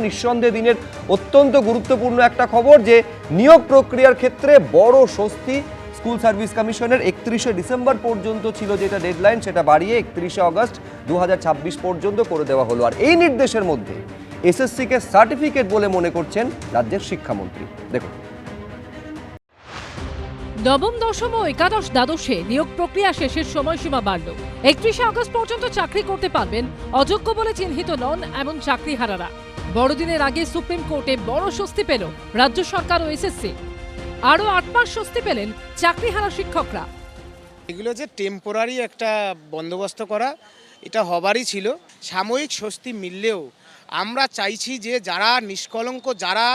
নিঃসন্দেহে দিনের অত্যন্ত গুরুত্বপূর্ণ একটা খবর যে নিয়োগ প্রক্রিয়ার ক্ষেত্রে বড় স্বস্তি। স্কুল সার্ভিস কমিশনের 31শে ডিসেম্বর পর্যন্ত ছিল যেটা ডেডলাইন, সেটা বাড়িয়ে 31শে আগস্ট 2026 পর্যন্ত করে দেওয়া হলো। আর এই নির্দেশের মধ্যে এসএসসিকে সার্টিফিকেট বলে মনে করছেন রাজ্যের শিক্ষামন্ত্রী। দেখুন, নবম, দশম ও একাদশ দ্বাদশে নিয়োগ প্রক্রিয়া শেষের সময়সীমা বাড়ল। 31শে আগস্ট পর্যন্ত চাকরি করতে পারবেন অযোগ্য বলে চিহ্নিত নন এমন চাকরিহারারা। বড়দিনের আগে সুপ্রিম কোর্টে বড় স্বস্তি পেল রাজ্য সরকার ও এসএসসি। আরও 8 মাস স্বস্তি পেলেন চাকরিহারা শিক্ষকরা। এগুলো যে টেম্পোরারি একটা বন্দোবস্ত করা, এটা হবারই ছিল। সাময়িক স্বস্তি মিললেও আমরা চাইছি যে যারা নিষ্কলঙ্ক, যারা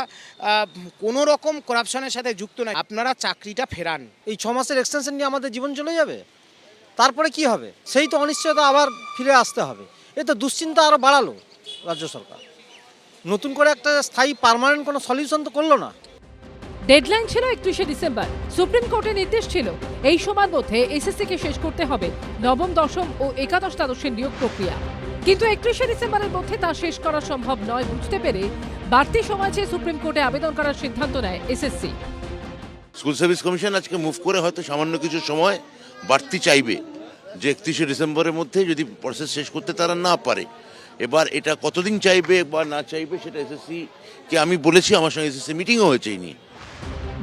কোনো রকম করাপশনের সাথে যুক্ত নয়, আপনারা চাকরিটা ফেরান। এই 6 মাসের এক্সটেনশন নিয়ে আমাদের জীবন চলে যাবে, তারপরে কি হবে? সেই তো অনিশ্চয়তা আবার ফিরে আসতে হবে। এই তো দুশ্চিন্তা আরও বাড়ালো রাজ্য সরকার, নতুন করে একটা স্থায়ী পার্মানেন্ট কোনো সলিউশন তো করলো না। ডেডলাইন ছিল 31শে ডিসেম্বর। সুপ্রিম কোর্টের নির্দেশ ছিল এই সময়ের মধ্যে এসএসসিকে শেষ করতে হবে নবম, দশম ও একাদশ দ্বাদশের নিয়োগ প্রক্রিয়া। কিন্তু 31শে ডিসেম্বরের মধ্যে তা শেষ করা সম্ভব নয় বুঝতে পেরে বাড়তি সময় চেয়ে সুপ্রিম কোর্টে আবেদন করার সিদ্ধান্ত নেয় এসএসসি। স্কুল সার্ভিস কমিশন আজকে মুভ করে হয়তো সামান্য কিছু সময় বাড়তি চাইবে, যে 31শে ডিসেম্বরের মধ্যে যদি প্রসেস শেষ করতে তারা না পারে। এবার এটা কতদিন চাইবে বা না চাইবে সেটা এসএসসিকে আমি বলেছি, আমার সঙ্গে এসএসসি মিটিংও হয়েছে এই নিয়ে।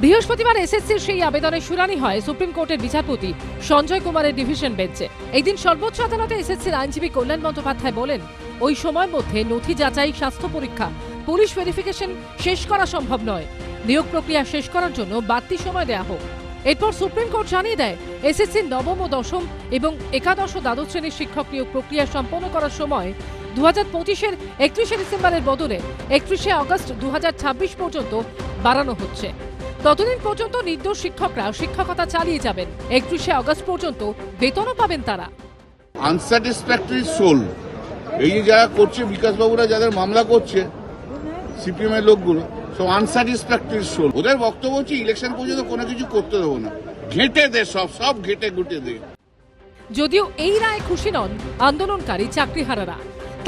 বৃহস্পতিবার এসএসসির সেই আবেদনের শুনানি হয় সুপ্রিম কোর্টের বিচারপতি সঞ্জয় কুমারের ডিভিশন বেঞ্চে। এই দিন সর্বোচ্চ আদালতে এসএসসির আইনজীবী কল্যাণ বন্দ্যোপাধ্যায় বলেন, ওই সময়ের মধ্যে নথি যাচাই, স্বাস্থ্য পরীক্ষা, পুলিশ ভেরিফিকেশন শেষ করা সম্ভব নয়। নিয়োগ প্রক্রিয়া শেষ করার জন্য বাড়তি সময় দেয়া হোক। এরপর সুপ্রিম কোর্ট জানিয়ে দেয়, এসএসসির নবম ও দশম এবং একাদশ ও দ্বাদশ শ্রেণীর শিক্ষক নিয়োগ প্রক্রিয়া সম্পন্ন করার সময় 2025-এর 31শে ডিসেম্বরের বদলে 31শে আগস্ট 2026 পর্যন্ত বাড়ানো হচ্ছে। ততদিন পর্যন্ত নির্দোষ শিক্ষকরা শিক্ষকতা চালিয়ে যাবেন। 31শে আগস্ট পর্যন্ত বেতনও পাবেন তারা। আনস্যাটিসফ্যাক্টরি সোল, এই যে যারা করছে, বিকাশবাবুরা যাদের মামলা করছে, সিপিএম এর লোকগুলো সব আনস্যাটিসফ্যাক্টরি সোল। ওদের বক্তব্য হচ্ছে ইলেকশন পর্যন্ত কোনো কিছু করতে দেবো না, ঘেঁটে দে, সব ঘেঁটে ঘুটে দে। যদিও এই রায়ে খুশি নন আন্দোলনকারী চাকরিহারারা।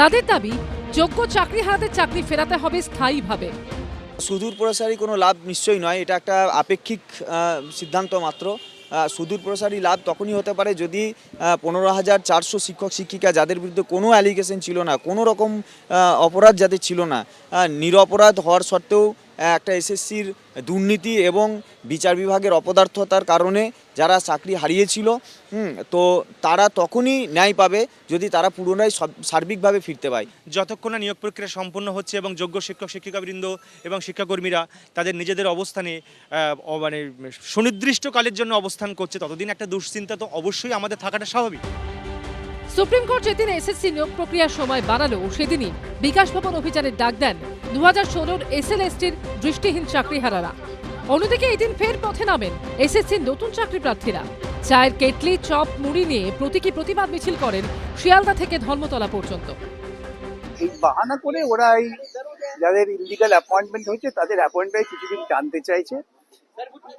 তাদের দাবি, যোগ্য চাকরিহারাদের চাকরি ফেরাতে হবে স্থায়ীভাবে। সুদূর প্রসারী কোনো লাভ নিশ্চয়ই নয়, এটা একটা আপেক্ষিক সিদ্ধান্ত মাত্র। সুদূর প্রসারী লাভ তখনই হতে পারে যদি 15,400 শিক্ষক শিক্ষিকা যাদের বিরুদ্ধে কোনো অ্যালিগেশন ছিল না, কোনো রকম অপরাধ যাদের ছিল না, নিরপরাধ হওয়ার সত্ত্বেও একটা এসএসসির দুর্নীতি এবং বিচার বিভাগের অপদার্থতার কারণে যারা চাকরি হারিয়েছিল, তো তারা তখনই ন্যায় পাবে যদি তারা পুনরায় সার্বিকভাবে ফিরতে পায়। যতক্ষণ না নিয়োগ প্রক্রিয়া সম্পন্ন হচ্ছে এবং যোগ্য শিক্ষক শিক্ষিকাবৃন্দ এবং শিক্ষাকর্মীরা তাদের নিজেদের অবস্থানে মানে সুনির্দিষ্টকালের জন্য অবস্থান করছে, ততদিন একটা দুশ্চিন্তা তো অবশ্যই আমাদের থাকাটা স্বাভাবিক। সুপ্রিম কোর্ট যেদিন এসএসসি নিয়োগ প্রক্রিয়ার সময় বাড়ালো, সেদিনই বিকাশ ভবন অভিযানের ডাক দেন 2016-র এসএলএসটির দৃষ্টিহীন চাকরিহারারা। অন্যদিকে এদিন ফের পথে নামেন এসএসসির নতুন চাকরি প্রার্থীরা। চায়ের কেটলি, চপ, মুড়ি নিয়ে প্রতীকী প্রতিবাদ মিছিল করেন শিয়ালদা থেকে ধর্মতলা পর্যন্ত। এই বাহানা করে ওরা এই যাদের ইলিগাল অ্যাপয়েন্টমেন্ট হয়েছে তাদের অ্যাপয়েন্টমেন্ট কিছুদিন টানতে চাইছে।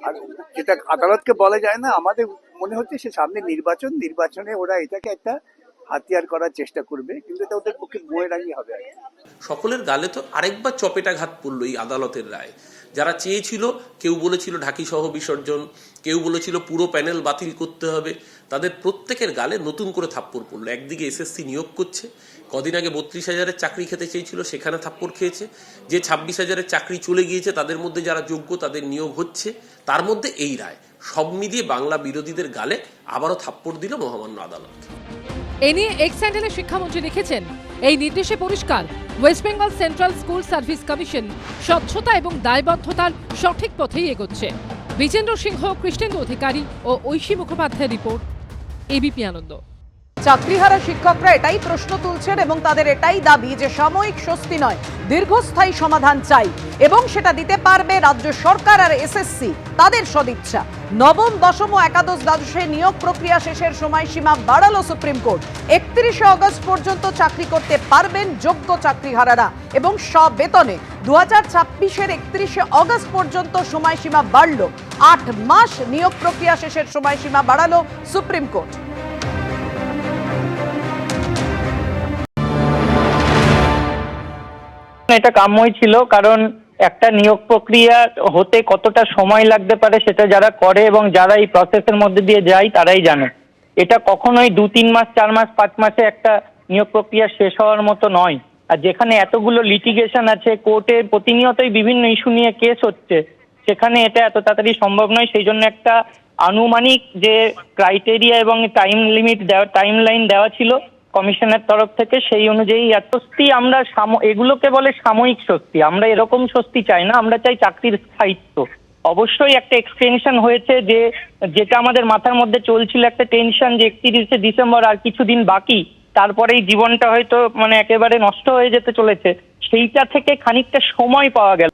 আর যেটা আদালতকে বলা যায় না, আমাদের মনে হচ্ছে সে সামনে নির্বাচনে ওরা এটাকে একটা হাতিয়ার করার চেষ্টা করবে, কিন্তু এটা ওদের পক্ষে বইয়েরাই হবে। সকলের গালে তো আরেকবার চপেটাঘাত পড়লো এই আদালতের রায়। যারা চেয়েছিল, কেউ বলেছিল ঢাকি সহ বিসর্জন, কেউ বলেছিল পুরো প্যানেল বাতিল করতে হবে, তাদের প্রত্যেকের গালে নতুন করে থাপ্পড় পড়লো। একদিকে এসএসসি নিয়োগ করছে, কদিন আগে 32,000-এর চাকরি খেতে চেয়েছিল, সেখানে থাপ্পড় খেয়েছে। যে 26,000-এর চাকরি চলে গিয়েছে তাদের মধ্যে যারা যোগ্য তাদের নিয়োগ হচ্ছে, তার মধ্যে এই রায়। সব মিলিয়ে বাংলা বিরোধীদের গালে আবারও থাপ্পড় দিল মহামান্য আদালত। এ নিয়ে এক্স হ্যান্ডেলে শিক্ষামন্ত্রী লিখেছেন, এই নির্দেশে পরিষ্কার, West Bengal central school service commission স্বচ্ছতা এবং দায়বদ্ধতার সঠিক পথেই এগোচ্ছে। বিজেন্দ্র সিংহ, কৃষ্ণেন্দু অধিকারী ও ঐশী মুখোপাধ্যায়ের রিপোর্ট, এবিপি আনন্দ। চাকরিহারা শিক্ষকরা এটাই প্রশ্ন তুলছেন এবং তাদের এটাই দাবি যে সাময়িক স্বস্তি নয়, দীর্ঘস্থায়ী সমাধান চাই এবং সেটা দিতে পারবে রাজ্য সরকার আর এসএসসি তাদের সদিচ্ছা। নবম, দশম ও একাদশ দ্বাদশে নিয়োগ প্রক্রিয়া শেষের সময়সীমা বাড়ালো সুপ্রিম কোর্ট। 31শে আগস্ট পর্যন্ত চাকরি করতে পারবেন যোগ্য চাকরিহারারা এবং বেতনে। 2026-এর 31শে আগস্ট পর্যন্ত সময়সীমা বাড়ল। 8 মাস নিয়োগ প্রক্রিয়া শেষের সময়সীমা বাড়ালো সুপ্রিম কোর্ট। এটা কাম্যই ছিল, কারণ একটা নিয়োগ প্রক্রিয়া হতে কতটা সময় লাগতে পারে সেটা যারা করে এবং যারা এই প্রসেসের মধ্যে দিয়ে যায় তারাই জানে। এটা কখনোই 2-3 মাস 4 মাস 5 মাসে একটা নিয়োগ প্রক্রিয়া শেষ হওয়ার মতো নয়। আর যেখানে এতগুলো লিটিগেশন আছে, কোর্টে প্রতিনিয়তই বিভিন্ন ইস্যু নিয়ে কেস হচ্ছে, সেখানে এটা এত তাড়াতাড়ি সম্ভব নয়। সেই জন্য একটা আনুমানিক যে ক্রাইটেরিয়া এবং টাইম লাইন দেওয়া ছিল কমিশনের তরফ থেকে, সেই অনুযায়ী স্বস্তি আমরা এগুলোকে বলে সাময়িক স্বস্তি। আমরা এরকম স্বস্তি চাই না, আমরা চাই চাকরির স্থায়িত্ব। অবশ্যই একটা এক্সটেনশন হয়েছে, যেটা আমাদের মাথার মধ্যে চলছিল একটা টেনশন যে 31শে ডিসেম্বর আর কিছুদিন বাকি, তারপরেই জীবনটা হয়তো একেবারে নষ্ট হয়ে যেতে চলেছে, সেইটা থেকে খানিকটা সময় পাওয়া গেল।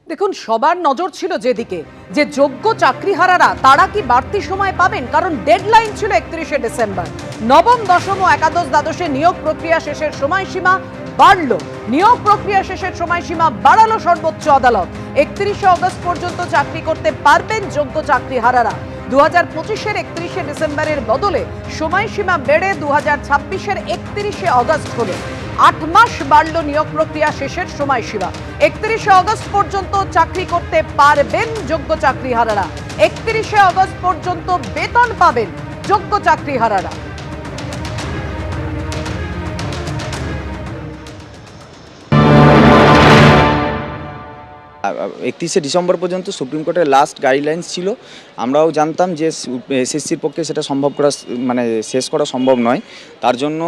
দেখুন, সবার নজর ছিল যেদিকে, যে যোগ্য চাকরিহারারা তারা কি বাড়তি সময় পাবেন, কারণ ডেডলাইন ছিল 31শে ডিসেম্বর। নবম, দশম ও একাদশ দ্বাদশে নিয়োগ প্রক্রিয়া শেষের সময়সীমা বাড়ল। নিয়োগ প্রক্রিয়া শেষের সময়সীমা বাড়ালো সর্বোচ্চ আদালত। 31শে অগস্ট পর্যন্ত চাকরি করতে পারবেন যোগ্য চাকরিহারারা। 2025-এর 31শে ডিসেম্বরের বদলে সময়সীমা বেড়ে 2026-এর 31শে অগস্ট হলো। 8 মাস বাড়ল নিয়োগ প্রক্রিয়া শেষের সময়সীমা। 31শে অগস্ট পর্যন্ত চাকরি করতে পারবেন যোগ্য চাকরিহারারা। 31শে অগস্ট পর্যন্ত বেতন পাবেন যোগ্য চাকরিহারারা। 31শে ডিসেম্বর পর্যন্ত সুপ্রিম কোর্টের লাস্ট গাইডলাইন্স ছিল। আমরাও জানতাম যে এসএসসির পক্ষে সেটা সম্ভব করা শেষ করা সম্ভব নয়, তার জন্য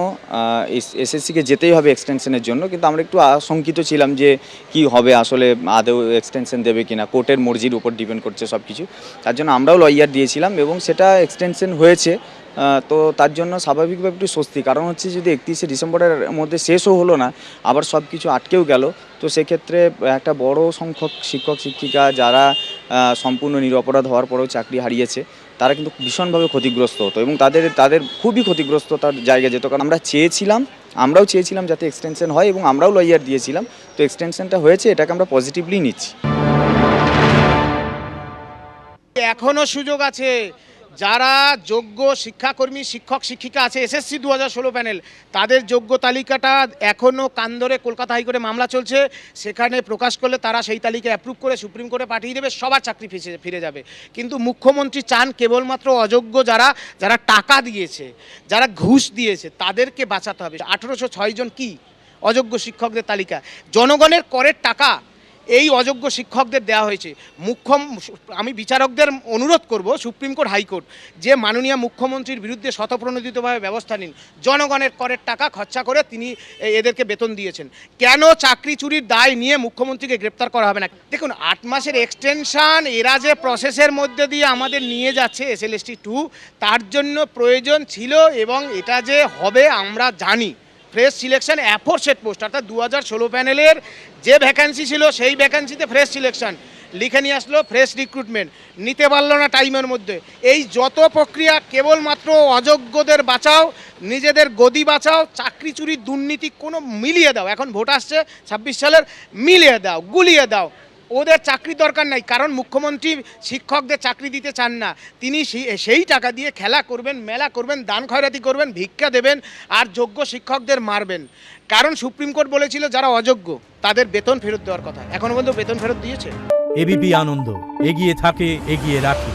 এসএসসিকে যেতেই হবে এক্সটেনশনের জন্য। কিন্তু আমরা একটু আশঙ্কিত ছিলাম যে কি হবে, আসলে আদৌ এক্সটেনশন দেবে কিনা, কোর্টের মর্জির উপর ডিপেন্ড করছে সব কিছু। তার জন্য আমরাও লয়ার দিয়েছিলাম এবং সেটা এক্সটেনশন হয়েছে। তো তার জন্য স্বাভাবিকভাবে একটু স্বস্তি, কারণ হচ্ছে যদি 31শে ডিসেম্বরের মধ্যে শেষও হলো না, আবার সব কিছু আটকেও গেল, তো সেক্ষেত্রে একটা বড় সংখ্যক শিক্ষক শিক্ষিকা যারা সম্পূর্ণ নিরপরাধ হওয়ার পরেও চাকরি হারিয়েছে, তারা কিন্তু ভীষণভাবে ক্ষতিগ্রস্ত হতো এবং তাদের খুবই ক্ষতিগ্রস্ত তার জায়গা যেত। কারণ আমরাও চেয়েছিলাম যাতে এক্সটেনশন হয় এবং আমরাও লয়ার দিয়েছিলাম, তো এক্সটেনশনটা হয়েছে, এটাকে আমরা পজিটিভলি নিচ্ছি। এখনো সুযোগ আছে, যারা যোগ্য শিক্ষাকর্মী শিক্ষক শিক্ষিকা আছে এসএসসি 2016 প্যানেল, তাদের যোগ্য তালিকাটা এখনও কান ধরে কলকাতা হাইকোর্টে মামলা চলছে, সেখানে প্রকাশ করলে তারা সেই তালিকা অ্যাপ্রুভ করে সুপ্রিম কোর্টে পাঠিয়ে দেবে, সবার চাকরি ফিরে যাবে। কিন্তু মুখ্যমন্ত্রী চান কেবলমাত্র অযোগ্য যারা টাকা দিয়েছে, যারা ঘুষ দিয়েছে, তাদেরকে বাঁচাতে হবে। 1806 জন কি অযোগ্য শিক্ষকদের তালিকা, জনগণের করের টাকা এই অযোগ্য শিক্ষকদের দেওয়া হয়েছে। আমি বিচারকদের অনুরোধ করব, সুপ্রিম কোর্ট হাইকোর্ট, যে মাননীয় মুখ্যমন্ত্রীর বিরুদ্ধে স্বতঃপ্রণোদিতভাবে ব্যবস্থা নিন। জনগণের করের টাকা খরচা করে তিনি এদেরকে বেতন দিয়েছেন, কেন চাকরি চুরির দায় নিয়ে মুখ্যমন্ত্রীকে গ্রেপ্তার করা হবে না? দেখুন, 8 মাসের এক্সটেনশন এরা যে প্রসেসের মধ্যে দিয়ে আমাদের নিয়ে যাচ্ছে SLST 2, তার জন্য প্রয়োজন ছিল এবং এটা যে হবে আমরা জানি। ফ্রেশ সিলেকশন অ্যাফোরসেট পোস্ট, অর্থাৎ 2016 প্যানেলের যে ভ্যাকান্সি ছিল সেই ভ্যাকান্সিতে ফ্রেশ সিলেকশন লিখে নিয়ে আসলো, ফ্রেশ রিক্রুটমেন্ট নিতে পারলো না টাইমের মধ্যে। এই যত প্রক্রিয়া কেবলমাত্র অযোগ্যদের বাঁচাও, নিজেদের গদি বাঁচাও, চাকরি চুরির দুর্নীতি কোনো মিলিয়ে দাও। এখন ভোট আসছে 26 সালের, মিলিয়ে দাও, গুলিয়ে দাও। ওদের চাকরি দরকার নাই, কারণ মুখ্যমন্ত্রী শিক্ষকদের চাকরি দিতে চান না। তিনি সেই টাকা দিয়ে খেলা করবেন, মেলা করবেন, দান খয়রাতি করবেন, ভিক্ষা দেবেন আর যোগ্য শিক্ষকদের মারবেন। কারণ সুপ্রিম কোর্ট বলেছিল যারা অযোগ্য তাদের বেতন ফেরত দেওয়ার কথা, এখনো পর্যন্ত বেতন ফেরত দিয়েছে? এবিপি আনন্দ, এগিয়ে থাকে, এগিয়ে রাখে।